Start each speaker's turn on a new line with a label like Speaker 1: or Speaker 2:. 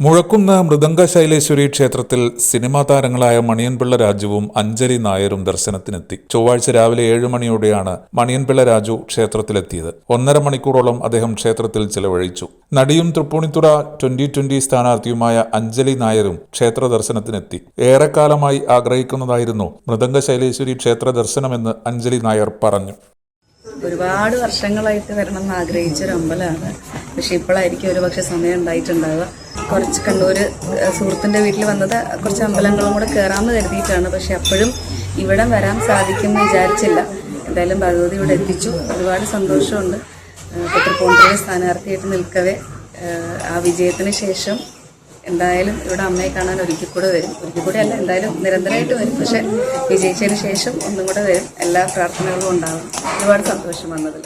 Speaker 1: മുഴക്കുന്ന് മൃദംഗ ശൈലേശ്വരി ക്ഷേത്രത്തിൽ സിനിമാ താരങ്ങളായ മണിയൻപിള്ള രാജുവും അഞ്ജലി നായരും ദർശനത്തിനെത്തി. ചൊവ്വാഴ്ച രാവിലെ 7 മണിയോടെയാണ് മണിയൻപിള്ള രാജു ക്ഷേത്രത്തിലെത്തിയത്. 1.5 മണിക്കൂറോളം അദ്ദേഹം ക്ഷേത്രത്തിൽ ചെലവഴിച്ചു. നടിയും തൃപ്പൂണിത്തുറ 2020 സ്ഥാനാർത്ഥിയുമായ അഞ്ജലി നായരും ക്ഷേത്ര ദർശനത്തിനെത്തി. ഏറെക്കാലമായി ആഗ്രഹിക്കുന്നതായിരുന്നു മൃദംഗ ശൈലേശ്വരി ക്ഷേത്ര ദർശനമെന്ന് അഞ്ജലി നായർ പറഞ്ഞു.
Speaker 2: ഒരുപാട് വർഷങ്ങളായിട്ട് വരണമെന്ന് ആഗ്രഹിച്ചൊരു അമ്പലമാണ്. പക്ഷെ ഇപ്പോഴായിരിക്കും ഒരുപക്ഷെ സമയം ഉണ്ടായിട്ടുണ്ടാവുക. കുറച്ച് കണ്ണൂര് സുഹൃത്തിൻ്റെ വീട്ടിൽ വന്നത് കുറച്ച് അമ്പലങ്ങളും കൂടെ കയറാമെന്ന് കരുതിയിട്ടാണ്. പക്ഷെ അപ്പോഴും ഇവിടം വരാൻ സാധിക്കുമെന്ന് വിചാരിച്ചില്ല. എന്തായാലും ഭഗവതി ഇവിടെ എത്തിച്ചു. ഒരുപാട് സന്തോഷമുണ്ട്. തൃപ്പൂണിത്തുറ സ്ഥാനാർത്ഥിയായിട്ട് നിൽക്കവേ ആ വിജയത്തിന് ശേഷം എന്തായാലും ഇവിടെ അമ്മയെ കാണാൻ ഒരിക്കൽ കൂടെ വരും. ഒരിക്കൽ കൂടെ അല്ല, എന്തായാലും നിരന്തരമായിട്ട് വരും. പക്ഷെ വിജയിച്ചതിന് ശേഷം ഒന്നും കൂടെ വരും. എല്ലാ പ്രാർത്ഥനകളും ഉണ്ടാവും. ഒരുപാട് സന്തോഷം വന്നതിൽ.